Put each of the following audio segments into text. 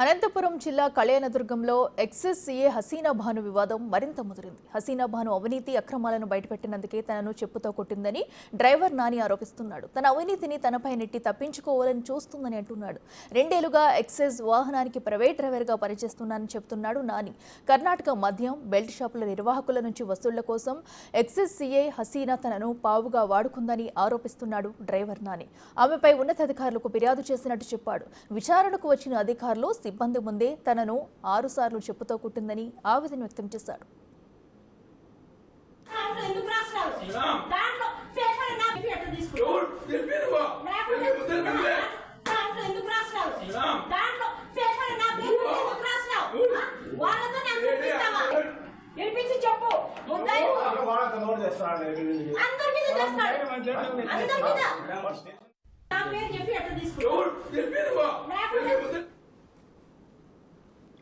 అనంతపురం జిల్లా కళ్యాణదుర్గంలో excise CA Hasina Bhanu వివాదం మరింత ముదిరింది. హసీనా భాను అవినీతి అక్రమాలను బయటపెట్టినందుకే తనను చెప్పుతో కొట్టిందని డ్రైవర్ నాని ఆరోపిస్తున్నాడు. తన అవినీతిని తనపై నెట్టి తప్పించుకోవాలని చూస్తుందని అంటున్నాడు. 2 ఏళ్లుగా ఎక్సైజ్ వాహనానికి ప్రైవేట్ డ్రైవర్గా పనిచేస్తున్నానని చెబుతున్నాడు నాని. కర్ణాటక మద్యం బెల్ట్ షాపుల నిర్వాహకుల నుంచి వసూళ్ల కోసం ఎక్సైజ్ సీఏ హసీనా తనను పావుగా వాడుకుందని ఆరోపిస్తున్నాడు డ్రైవర్ నాని. ఆమెపై ఉన్నతాధికారులకు ఫిర్యాదు చేసినట్టు చెప్పాడు. విచారణకు వచ్చిన అధికారులు సిబ్బంది ముందే తనను 6 సార్లు చెప్పుతో కుట్టిందని ఆవేదన వ్యక్తం చేశాడు.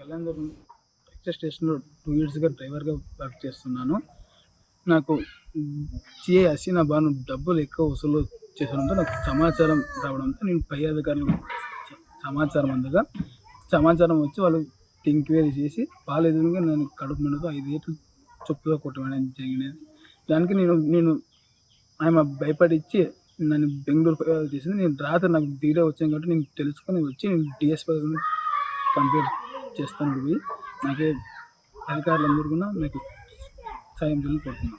కళ్యాణదుర్గం ఎక్సైజ్ స్టేషన్లో 2 ఇయర్స్గా డ్రైవర్గా వర్క్ చేస్తున్నాను. నాకు సిఐ హసీనా భాను డబ్బులు ఎక్కువ వసూలు చేసడంతో నాకు సమాచారం రావడంతో నేను పై అధికారులకు సమాచారం అందగా సమాచారం వచ్చి వాళ్ళు ఎంక్వైరీ చేసి వాళ్ళ ఎదురుగా నేను కడుపు మండుతో 5 ఏళ్ళు చెప్పుతో కొట్టడం జరిగినది. దానికి నేను ఆమె భయపడిచ్చి నన్ను బెంగళూరు చేసింది. నేను రాత్రి నాకు దిగడే వచ్చాను కాబట్టి నేను తెలుసుకొని వచ్చి నేను డిఎస్పీ కంప్లీట్ చేస్తాను. పోయి నాకే అధికారులందరూ కూడా నాకు సాయం చేయాలని కోరుతున్నాను.